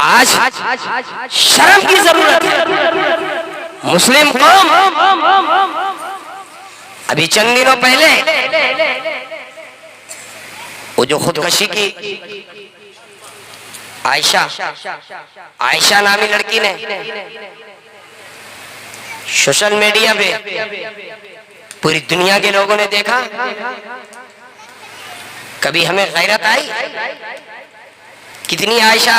आज शर्म की जरूरत है। मुस्लिम कौम अभी चंद दिनों पहले वो जो खुदकशी की आयशा नामी लड़की ने सोशल मीडिया पे पूरी दुनिया के लोगों ने देखा। कभी हमें गैरत आई? कितनी आयशा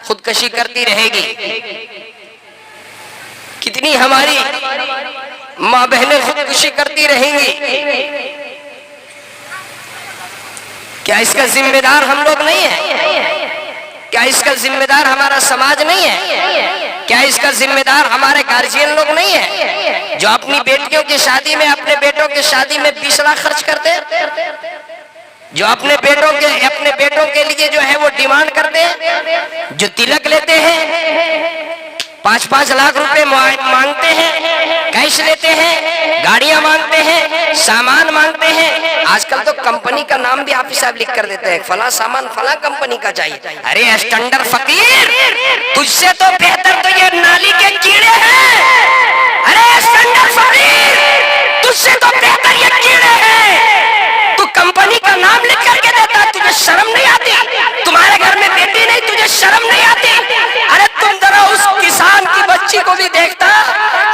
खुदकशी करती रहेगी, कितनी हमारी माँ बहनें खुदकशी करती रहेंगी। क्या इसका जिम्मेदार हम लोग नहीं है? क्या इसका जिम्मेदार हमारा समाज नहीं है? क्या इसका जिम्मेदार हमारे गार्जियन लोग नहीं है, जो अपनी बेटियों की शादी में, अपने बेटों की शादी में 20 लाख खर्च करते हैं, जो अपने बेटों के लिए जो है वो डिमांड करते हैं, जो तिलक लेते हैं, 5-5 लाख रुपए मांगते हैं, कैश लेते हैं, गाड़ियां मांगते हैं, सामान मांगते हैं। आजकल तो कंपनी का नाम भी हाफिज साहब लिख कर देते हैं, फला सामान फला कंपनी का चाहिए। अरे स्टैंडर्ड फकीर, तुझसे तो बेहतर तो ये नाली के कीड़े हैं। अरे स्टैंडर्ड फकीर, तुझसे तो बेहतर ये कीड़े हैं। तू कंपनी का नाम लिख करके देता, तुझे शर्म नहीं आती? तुम्हारे घर में बेटी नहीं, तुझे शर्म नहीं आती? अरे तुम जरा उस किसान की बच्ची को भी देखता।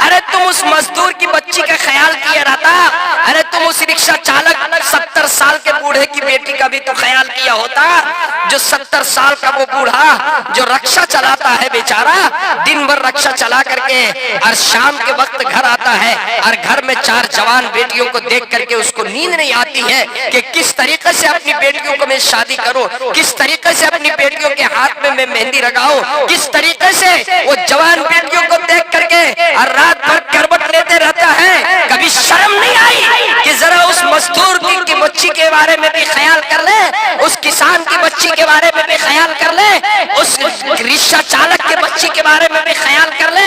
अरे तुम उस मजदूर की बच्ची का ख्याल किया रहता। अरे तुम उस रिक्शा चालक 70 साल के बूढ़े की बेटी का भी तो ख्याल किया होता, जो 70 साल का वो बूढ़ा जो रक्षा चलाता है बेचारा, दिन भर रक्षा चला करके और शाम के वक्त घर आता है और घर में 4 जवान बेटियों को देख करके उसको नींद नहीं आती है कि किस तरीके से अपनी बेटियों को मैं शादी करूं, किस तरीके से अपनी बेटियों के हाथ में मैं मेहंदी लगाऊं, किस तरीके से वो जवान बेटियों को देख करके और रात भर करवट लेते रहता है। कभी शर्म नहीं आई कि जरा उस मजदूर की बच्ची के बारे में भी ख्याल कर ले, उस किसान की बच्ची के बारे में भी ख्याल कर ले, उस रिक्शा चालक के बच्ची के बारे में भी ख्याल कर ले।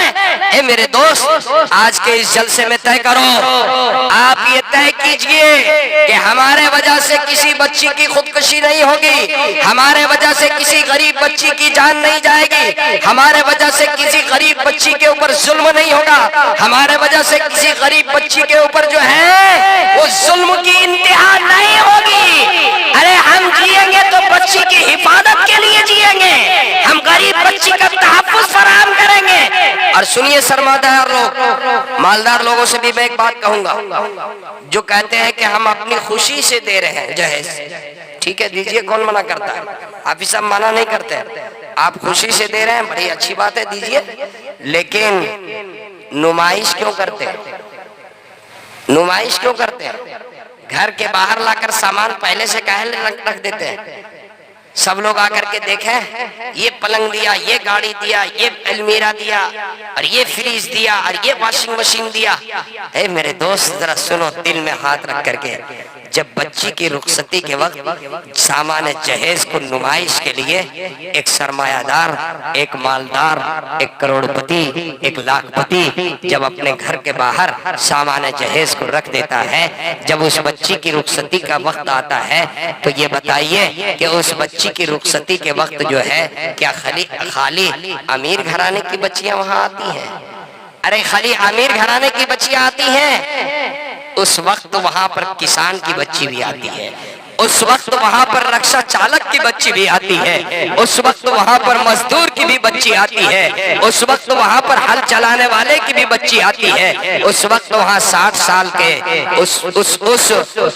ए मेरे दोस्त, आज के इस जलसे में तय करो, आप ये तय कीजिए कि हमारे वजह से किसी बच्ची की खुदकुशी नहीं होगी, हमारे वजह से किसी गरीब बच्ची की जान नहीं जाएगी, हमारे वजह से किसी गरीब बच्ची के ऊपर जुल्म नहीं होगा, हमारे वजह से किसी गरीब बच्ची के ऊपर जो है वो जुल्म की इंतहा नहीं होगी। अरे हम जिएंगे तो बच्ची की हिफाजत के लिए जिएंगे, हम गरीब बच्ची का तहफ्फुज़ फराहम करेंगे। और सुनिए सरमादार लोग, मालदार लोगों से भी मैं एक बात कहूंगा, जो कहते हैं कि हम अपनी खुशी से दे रहे हैं जहेज, ठीक है दीजिए, कौन मना करता है? हाफिज साहब मना नहीं करते, आप खुशी से दे रहे हैं, बड़ी अच्छी बात है, दीजिए। लेकिन नुमाइश क्यों करते हैं? नुमाइश क्यों करते हैं? घर के बाहर लाकर सामान पहले से काहे रख देते हैं? सब लोग आकर के देखें, ये पलंग दिया, ये गाड़ी दिया, ये अलमीरा दिया, और ये फ्रिज दिया, और ये वॉशिंग मशीन दिया। ए मेरे दोस्त जरा सुनो, दिल में हाथ रख करके, जब बच्ची की रुखसती के वक्त सामान जहेज को नुमाइश के लिए एक सरमायादार, एक मालदार, एक करोड़पति, एक लाखपति जब अपने घर के बाहर सामान जहेज को रख देता है, जब उस बच्ची की रुखसती का वक्त आता है, तो ये बताइए कि उस बच्ची की रुखसती के वक्त जो है क्या खाली अमीर घराने की बच्चियां वहां आती हैं? अरे खाली अमीर घराने की बच्चियां आती हैं? उस वक्त वहां पर किसान की बच्ची भी आती है, उस वक्त वहां पर रक्षा चालक की बच्ची भी आती है, उस वक्त वहां पर मजदूर की भी बच्ची आती है, उस वक्त वहां पर हल चलाने वाले की भी बच्ची आती है, उस वक्त वहां 60 साल के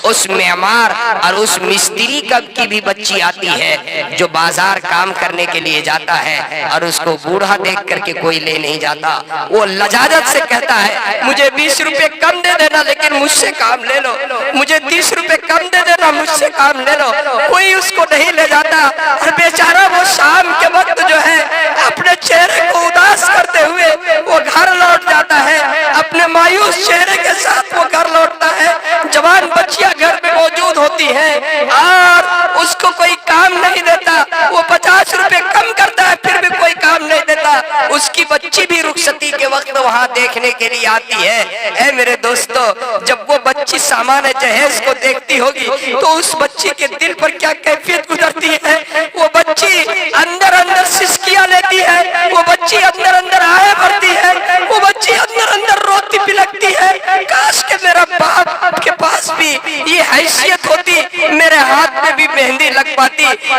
उस मेहमान और उस मिस्त्री की भी बच्ची आती है, जो बाजार काम करने के लिए जाता है और उसको बूढ़ा देख करके कोई ले नहीं जाता। वो लजाजत से कहता है, मुझे 20 रुपए कम दे देना, लेकिन मुझसे काम ले लो, मुझे 30 रुपए कम दे देना, मुझसे काम ले लो। कोई उसको नहीं ले जाता, और बेचारा वो शाम के वक्त जो है अपने चेहरे को उदास करते हुए वो घर लौट जाता है, अपने मायूस चेहरे के साथ वो घर लौटता है। जवान बच्चियां घर में मौजूद होती हैं और उसको कोई काम नहीं देता, वो 50 रुपए कम करता है, फिर भी कोई काम नहीं देता। उसकी बच्ची भी रुखसती के वक्त वहां देखने के लिए आती है। ऐ मेरे दोस्तों, जब वो बच्ची सामान जहेज को देखती होगी तो उस बच्ची के दिल पर क्या कैफियत गुजरती है। वो बच्ची अंदर अंदर सिसकी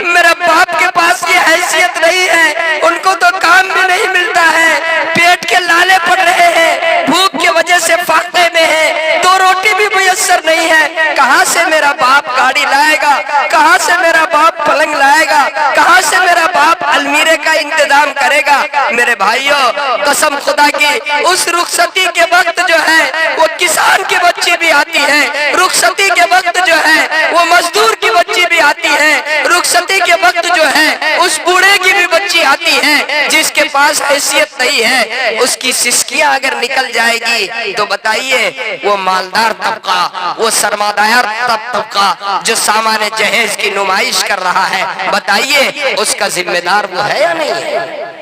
मेरे बाप के पास ये हैसियत नहीं है, उनको तो काम भी नहीं मिलता है, पेट के लाले पड़ रहे हैं, भूख की वजह से फाके में है, दो रोटी भी मुयस्सर नहीं है। कहाँ से मेरा बाप गाड़ी लाएगा, कहाँ से मेरा बाप पलंग लाएगा, कहाँ से मेरा बाप अलमीरे का इंतजाम करेगा। मेरे भाइयों, कसम खुदा की, उस रुखसती के वक्त जो है वो किसान की बच्ची भी आती है, रुखसती के वक्त जो है वो मजदूर की बच्ची भी आती है, रुखसती के वक्त जो है उस बूढ़े की भी बच्ची आती है। जिसके पास हैसियत नहीं है, उसकी सिसकियां अगर निकल जाएगी तो बताइए वो मालदार तबका, वो सरमादार तबका जो सामान्य जहेज की नुमाइश कर रहा है, बताइए उसका जिम्मेदार वो है या नहीं है।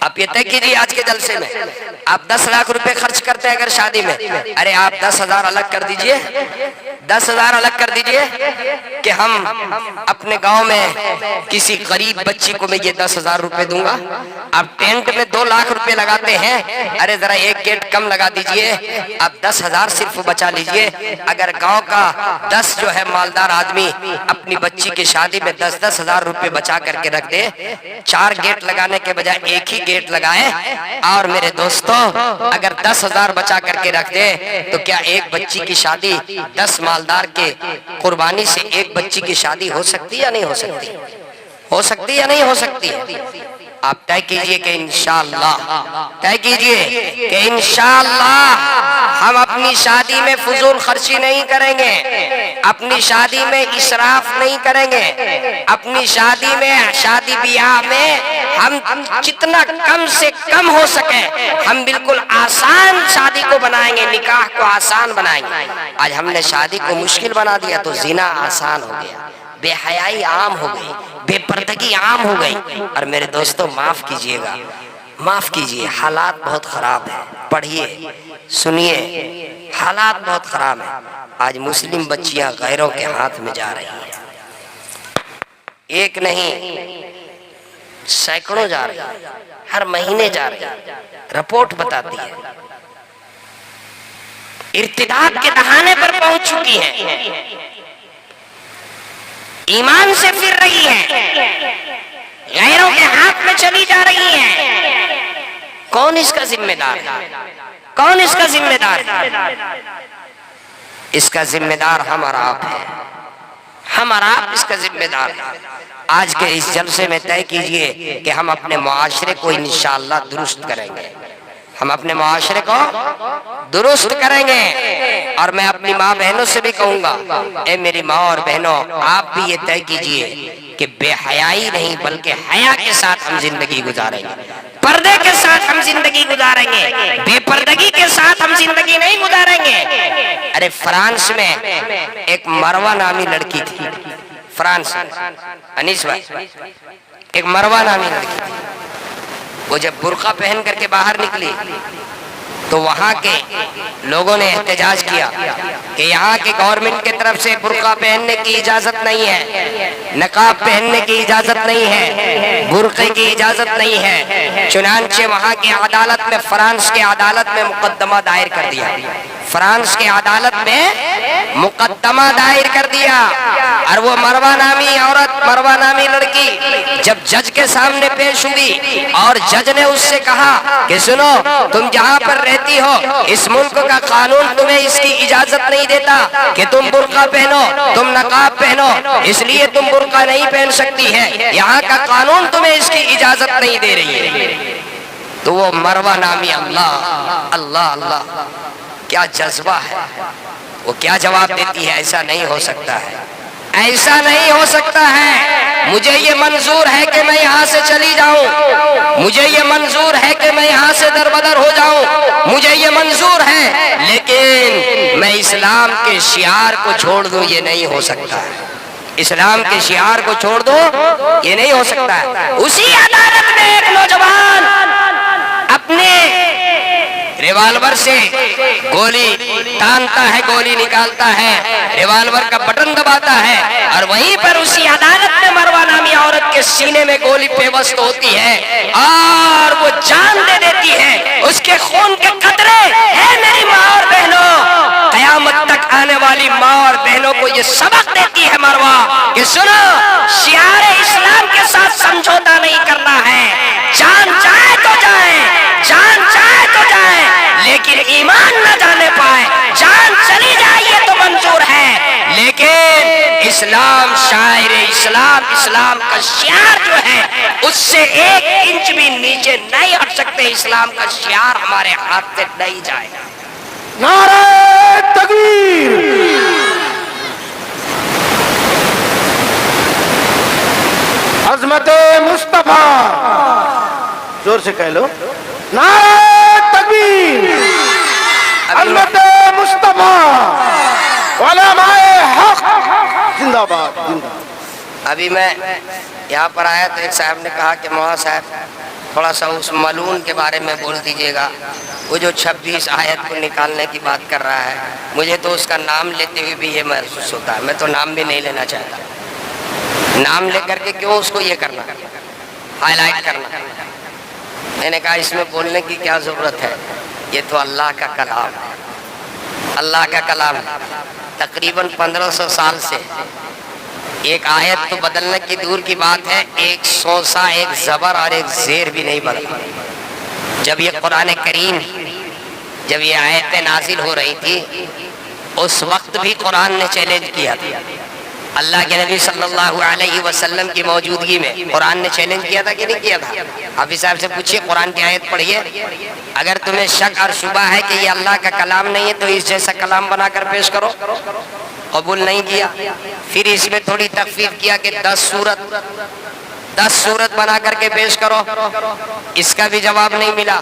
आप ये तय कीजिए, आज के जलसे में आप 10 लाख रुपए खर्च करते हैं अगर शादी में, अरे आप 10,000 अलग कर दीजिए, 10,000 अलग कर दीजिए कि हम अपने गांव में किसी गरीब बच्ची को मैं ये 10,000 रुपए दूंगा। आप टेंट में 2 लाख रुपए लगाते हैं, अरे जरा एक गेट कम लगा दीजिए, आप 10,000 सिर्फ बचा लीजिए। अगर गांव का 10 जो है मालदार आदमी अपनी बच्ची की शादी में 10-10 हजार रुपए बचा करके रख दे, 4 गेट लगाने के बजाय एक ही गेट लगाए, और मेरे दोस्तों अगर 10,000 बचा करके रख दे तो क्या एक बच्ची की शादी 10 मालदार के कुर्बानी से एक बच्ची की शादी हो सकती है या नहीं हो सकती, हो सकती या नहीं हो सकती। आप तय कीजिए कि इंशाअल्लाह, तय कीजिए कि इंशाअल्लाह हम अपनी शादी में फजूल खर्ची नहीं करेंगे, अपनी शादी में इसराफ नहीं करेंगे, अपनी शादी में, शादी ब्याह में हम जितना कम से कम हो सके हम बिल्कुल आसान शादी को बनाएंगे, निकाह को आसान बनाएंगे। आज हमने शादी को मुश्किल बना दिया तो जिना आसान हो गया, बेहयाई आम हो गई, बेपर्दगी आम हो गई। और मेरे दोस्तों माफ कीजिएगा, माफ कीजिए, हालात बहुत खराब है, पढ़िए सुनिए, हालात बहुत खराब है। आज मुस्लिम बच्चियां गैरों के हाथ में जा रही हैं, एक नहीं सैकड़ों जा रही है, हर महीने जा रही है, रिपोर्ट बताती है, इर्तिदाद के दहाने पर पहुंच चुकी हैं, ईमान से फिर रही है, गैरों के हाथ में चली जा रही है। कौन इसका जिम्मेदार है, कौन इसका जिम्मेदार है? इसका जिम्मेदार हम और आप है, हम और आप इसका जिम्मेदार है। आज के इस जलसे में तय कीजिए कि हम अपने मुआशरे को इंशाअल्लाह दुरुस्त करेंगे, हम अपने मुआशरे को दुरुस्त करेंगे। और मैं अपनी माँ बहनों से भी कहूंगा, ए मेरी माँ और बहनों, आप भी ये तय कीजिए कि बेहयाई नहीं बल्कि हया के साथ हम जिंदगी गुजारेंगे, पर्दे के साथ हम जिंदगी गुजारेंगे, बेपर्दगी के साथ हम जिंदगी नहीं गुजारेंगे। अरे फ्रांस में एक मरवा नामी लड़की थी, फ्रांस, अनीस भाई, एक मरवा नामी लड़की थी। वो जब बुर्का पहन करके बाहर निकली तो वहाँ के लोगों ने एहतजाज किया कि यहाँ की गवर्नमेंट की तरफ से बुर्का पहनने की इजाजत नहीं है, नकाब पहनने की इजाजत नहीं है, बुर्के की इजाजत नहीं है। चुनांचे वहाँ की अदालत में, फ्रांस के अदालत में मुकदमा दायर कर दिया, फ्रांस के अदालत में मुकदमा दायर कर दिया। और वो मरवा नामी औरत, मरवा नामी लड़की जब जज के सामने पेश हुई और जज ने उससे कहा कि सुनो, तुम जहाँ पर रहती हो इस मुल्क का कानून तुम्हें इसकी इजाजत नहीं देता कि तुम बुर्का पहनो, तुम नकाब पहनो, इसलिए तुम बुर्का नहीं पहन सकती है, यहाँ का कानून तुम्हें इसकी इजाजत नहीं दे रही है। तो वो मरवा नामी, अल्लाह अल्लाह अल्लाह, क्या जज्बा है, वो क्या जवाब देती है, ऐसा नहीं हो सकता है, ऐसा नहीं हो सकता है, मुझे ये मंजूर है कि मैं यहाँ से चली जाऊं, मुझे ये मंजूर है कि मैं यहाँ से दरबदर हो जाऊं, मुझे ये मंजूर है, लेकिन मैं इस्लाम के शियार को छोड़ दूं, ये नहीं हो सकता है, इस्लाम के शियार को छोड़ दो, ये नहीं हो सकता है। उसी अदालत में एक नौजवान अपने रिवाल्वर से गोली तानता है, गोली निकालता है, रिवाल्वर का बटन दबाता है, और वहीं पर उसी अदालत में मरवा नामी औरत के सीने में गोली पेवस्त होती है और वो जान दे देती है। उसके खून के कतरे है मेरी माँ और बहनों, कयामत तक आने वाली माँ और बहनों बहनों को ये सबक देती है मरवा कि सुनो, शियार इस्लाम के साथ समझौता नहीं करना है। जान चाहे तो जाए, जान चाहे तो जाए, लेकिन ईमान न जाने पाए। जान चली जाए ये तो मंजूर है, लेकिन इस्लाम शायर इस्लाम, इस्लाम का शियार जो है उससे 1 इंच भी नीचे नहीं हट सकते। इस्लाम का शियार हमारे हाथ से नहीं जाएगा। नारे तकबीर, अज़मते मुस्तफा, जोर से कह लो, नारे तकबीर, अज़मते मुस्तफा, उलमाए हक जिंदाबाद, जिंदाबाद। अभी मैं यहाँ पर आया तो एक साहब ने कहा कि मौला साहब थोड़ा सा उस मलून के बारे में बोल दीजिएगा, वो जो 26 आयत को निकालने की बात कर रहा है। मुझे तो उसका नाम लेते हुए भी ये महसूस होता है, मैं तो नाम भी नहीं लेना चाहता। नाम लेकर के क्यों उसको ये करना, हाईलाइट करना। मैंने कहा इसमें बोलने की क्या ज़रूरत है, ये तो अल्लाह का कलाम है, अल्लाह का कलाम है। तकरीबन 1500 साल से एक आयत तो बदलने की दूर की बात है, एक सौसा, एक ज़बर और एक ज़ेर भी नहीं बदला। जब ये कुरान करीम, जब ये आयतें नाजिल हो रही थी, उस वक्त भी कुरान ने चैलेंज किया था। अल्लाह के नबी सल्लल्लाहु अलैहि वसल्लम की मौजूदगी में कुरान ने चैलेंज किया था कि नहीं किया था? हाफिज़ साहब से पूछिए, कुरान की आयत पढ़िए, अगर तुम्हें शक और शुबा है कि ये अल्लाह का कलाम नहीं है तो इस जैसा कलाम बनाकर पेश करो। कबूल नहीं किया। फिर इसमें थोड़ी तखफीफ किया कि 10 सूरत बना करके पेश करो, इसका भी जवाब नहीं मिला।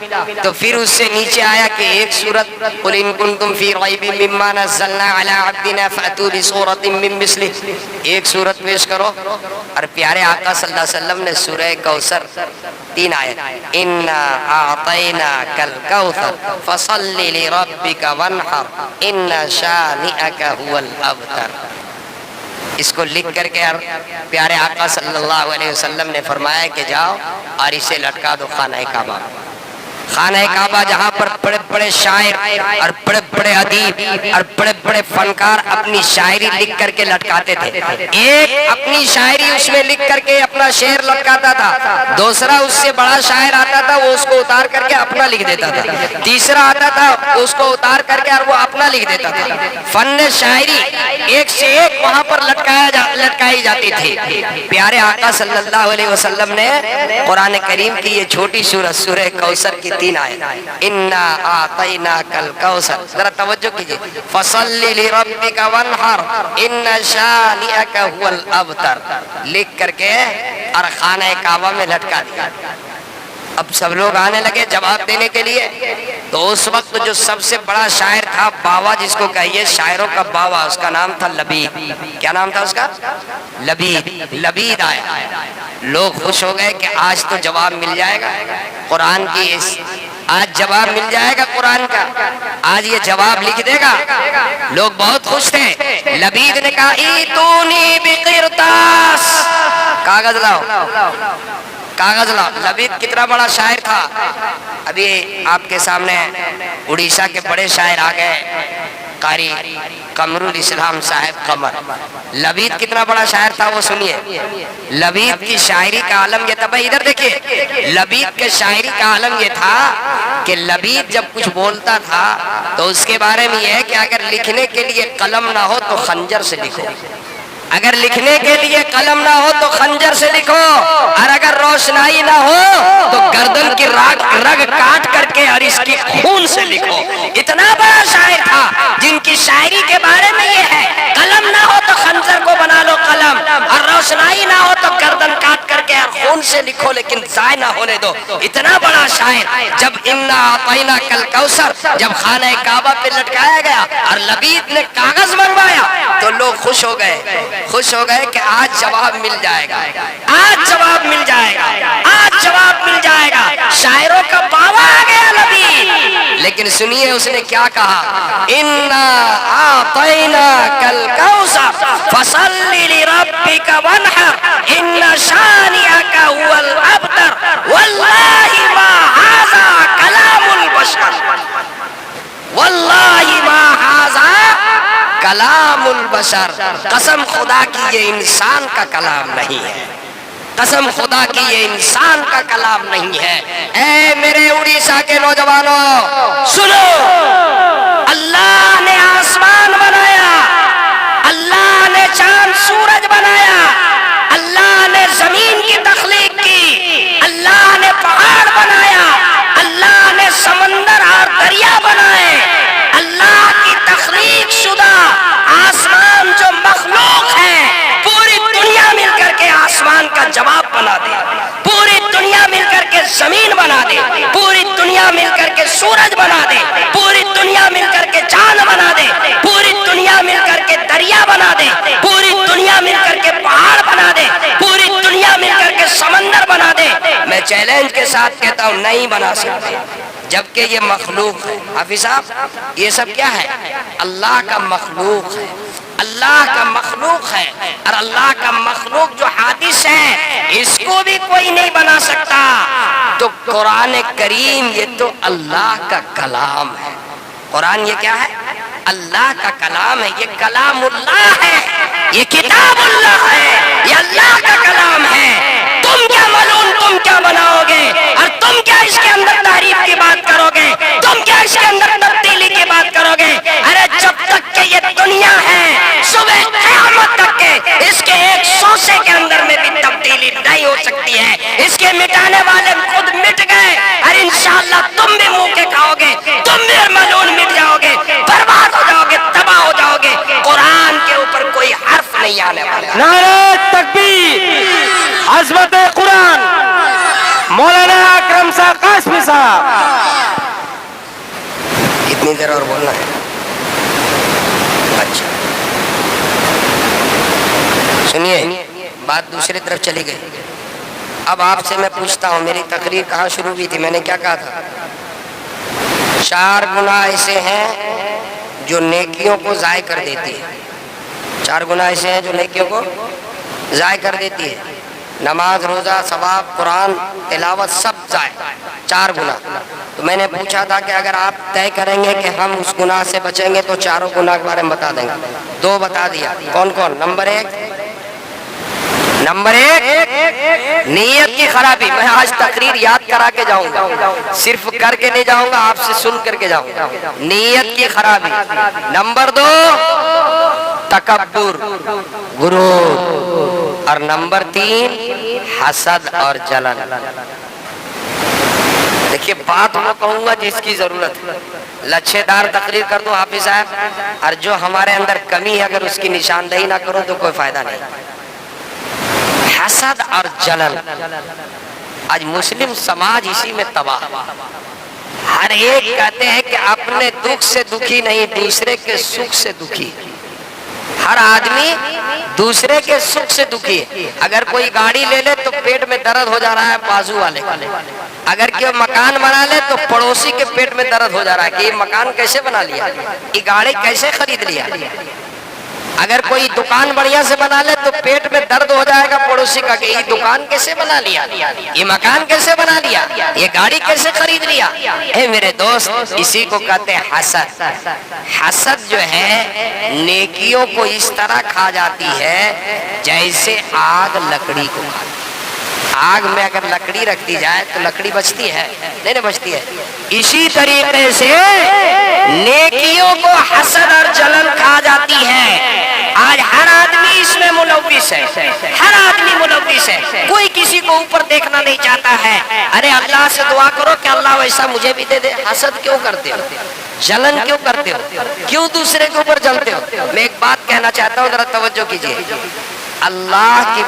तो फिर उससे नीचे आया कि एक सूरत, कुल इन कुंतुम फी रैबिम मिम्मा नज़्ज़लना अला अब्दिना फअतू बिसूरतिन मिन मिस्लिही, एक सूरत पेश करो। और प्यारे आका सल्लल्लाहु अलैहि वसल्लम ने सूरह कौसर 3 आयत, इन्ना आतैना कल कौसर फसल्लि लिरब्बिका वन्हर इन्ना शानिअका हुवल अबतर, इसको लिख करके प्यारे आका सल्लल्लाहु अलैहि वसल्लम ने फरमाया कि जाओ और इसे लटका दो खाना काबा। खाना काबा जहाँ पर बड़े बड़े शायर और बड़े बड़े अदीब और बड़े बड़े फनकार अपनी शायरी लिख करके लटकाते थे। एक अपनी शायरी उसमें लिख करके अपना शेर लटकाता था, दूसरा उससे बड़ा शायर आता था, वो उसको उतार करके अपना लिख देता था, तीसरा आता था उसको उतार करके और वो अपना लिख देता था। फन शायरी एक से एक वहाँ पर लटकाई जाती थी। प्यारे आका सल्लल्लाहु अलैहि वसल्लम ने कुरान करीम की ये छोटी सूरत सूरह कौसर की 3 आयत, इन्ना आतैना कल कौसर, जरा तवज्जो कीजिए, फसल्लि लिरब्बिका वन्हर इन्ना शानिअका हुवल अबतर, लिख करके और खाना काबा में लटका दिया। अब सब लोग आने लगे जवाब देने के लिए। तो उस वक्त जो सबसे बड़ा शायर था, बावा जिसको कहिए, शायरों का बावा, उसका नाम था लबीद। क्या नाम था उसका? लबीद। लबीद आया। लोग खुश हो गए कि आज तो जवाब मिल जाएगा कुरान की, आज जवाब मिल जाएगा कुरान का, आज ये जवाब लिख देगा। लोग बहुत खुश थे। लबीद ने कहा, ईतूनी बिकिरतास, कागज लाओ, कागज लाओ। लबीद कितना बड़ा शायर था। अभी आपके सामने उड़ीसा के बड़े शायर आ गए, कारी कमरुल इस्लाम साहब कमर। लबीद कितना बड़ा शायर था वो सुनिए। लबीद की शायरी का आलम ये था, भाई इधर देखिए, लबीद के शायरी का आलम ये था कि लबीद जब कुछ बोलता था तो उसके बारे में यह है कि अगर लिखने के लिए कलम ना हो तो खंजर से लिखो, अगर लिखने के लिए कलम ना हो तो खंजर से लिखो, और अगर रोशनाई ना हो तो गर्दन की रग काट करके और इसकी खून से लिखो। इतना बड़ा शायर था जिनकी शायरी के बारे में ये है, कलम ना हो तो खंजर को बना लो कलम, और रोशनाई ना हो तो गर्दन काट करके और खून से लिखो, लेकिन जाय ना होने दो। इतना बड़ा शायर। जब इन्ना आतैना कल कौसर जब खाना काबा पे लटकाया गया और लबीद ने कागज मंगवाया तो लोग खुश हो गए कि आज जवाब मिल जाएगा, आज जवाब मिल जाएगा, आज जवाब मिल जाएगा। शायरों का बाबा आ गया लबीद। लेकिन सुनिए उसने क्या कहा, इन्ना आतैना कल कौसर फसल्लि लिरब्बिका वन्हर इन्ना शानिअका हुवल अबतर वल्लाहि मा हाज़ा कलामुल बशर, वल्लाहि मा हाज़ा कलामुल बशर, कसम खुदा की ये इंसान का कलाम नहीं है, कसम खुदा की ये इंसान का कलाम नहीं है। ऐ मेरे उड़ीसा के नौजवानों सुनो, अल्लाह ने आसमान बनाया, अल्लाह ने चांद सूरज बनाया, अल्लाह ने जमीन की तख्लीक की, अल्लाह ने पहाड़ बनाया, अल्लाह ने समंदर और दरिया बनाए। अल्लाह की तख्लीक शुदा आसमान जो मखलूक है, पूरी दुनिया मिलकर के आसमान का जवाब बना दे, पूरी दुनिया मिलकर के जमीन बना दे, पूरी दुनिया मिलकर के सूरज बना दे, पूरी दुनिया मिलकर के चांद बना दे, पूरी दुनिया मिलकर के दरिया बना दे, पूरी दुनिया मिलकर के पहाड़ बना दे, पूरी दुनिया मिलकर के समंदर बना दे। मैं चैलेंज के साथ कहता हूं नहीं बना सकते, जबकि ये मखलूक है। हाफिज साहब, ये सब क्या है? अल्लाह का मखलूक है, अल्लाह का मखलूक है। और अल्लाह का मखलूक जो हादिस है, इसको भी कोई नहीं बना सकता। तो कुरान करीम ये तो अल्लाह का कलाम है। कुरान ये क्या है? अल्लाह का कलाम है, ये कलामुल्लाह है, ये किताबुल्लाह है, ये अल्लाह का कलाम है। तुम क्या मालूम, तुम क्या बनाओगे और तुम क्या इसके अंदर तारीफ की बात करोगे, तुम क्या इसके अंदर तब्दीली की बात करोगे? अरे जब तक के ये दुनिया है, सुबह क़यामत तक के इसके एक सौसे के अंदर में भी तब्दीली नहीं हो सकती है। इसके मिटाने वाले खुद मिट गए और इंशाअल्लाह तुम भी मुंह के खाओगे, तुम भी मलून मिट जाओगे, बर्बाद हो जाओगे, तबाह हो जाओगे। कुरान के ऊपर कोई हर्फ नहीं आने वाला। नारे तकबीर, अज़मत कुरान, मौलाना अकरम साहब कासमी साहब। कितनी देर और बोलना है? अच्छा सुनिए, बात दूसरी तरफ चली गई। अब आपसे मैं पूछता हूँ, मेरी तकरीर कहाँ शुरू हुई थी? मैंने क्या कहा था? 4 गुनाह ऐसे हैं जो नेकियों को ज़ाय कर देती है। 4 गुनाह ऐसे हैं जो नेकियों को ज़ाय कर देती है। नमाज, रोज़ा, सवाब, कुरान तिलावत सब ज़ाय, 4 गुनाह। तो मैंने पूछा था कि अगर आप तय करेंगे कि हम उस गुनाह से बचेंगे तो चारों गुनाह के बारे में बता देंगे। 2 बता दिया। कौन कौन? नंबर 1 नीयत की खराबी। मैं आज तकरीर याद करा के जाऊंगा, सिर्फ करके नहीं जाऊंगा, आपसे सुन करके जाऊंगा। नीयत की खराबी। नंबर 2 तकब्बुर, गुरूर। और नंबर 3 हसद और जलन। देखिए, बात वो कहूंगा जिसकी जरूरत है। लच्छेदार तकरीर कर दूं हाफिज साहब, और जो हमारे अंदर कमी है अगर उसकी निशानदेही ना करूं तो कोई फायदा नहीं। हसद और जलन, आज मुस्लिम समाज इसी में तबाह। हर एक कहते हैं कि अपने दुख से दुखी नहीं, दूसरे के सुख से दुखी। हर आदमी दूसरे के सुख से दुखी है। अगर कोई गाड़ी ले ले तो पेट में दर्द हो जा रहा है बाजू वाले का। अगर कोई मकान बना ले तो पड़ोसी के पेट में दर्द हो जा रहा है कि ये मकान कैसे बना लिया, ये गाड़ी कैसे खरीद लिया। अगर कोई दुकान बढ़िया से बना ले तो पेट में दर्द हो जाएगा पड़ोसी का कि ये दुकान कैसे बना लिया, ये मकान कैसे बना लिया, ये गाड़ी कैसे खरीद लिया। ए मेरे दोस्त, इसी को कहते हैं हसद। हसद जो है नेकियों को इस तरह खा जाती है जैसे आग लकड़ी को खाती। आग में अगर लकड़ी रख दी जाए तो लकड़ी बचती है? नहीं बचती है। इसी तरीके से नेकियों को हसद और जलन खा जाती है। आज हर आदमी इसमें मुलव्विस है, हर आदमी मुलव्विस है। कोई किसी को ऊपर देखना नहीं चाहता है। अरे अल्लाह से दुआ करो कि अल्लाह वैसा मुझे भी दे दे। हसद क्यों करते हो? जलन क्यों करते हो? क्यों दूसरे के ऊपर जलते हो? मैं एक बात कहना चाहता हूँ, जरा तवज्जो कीजिए। अल्लाह की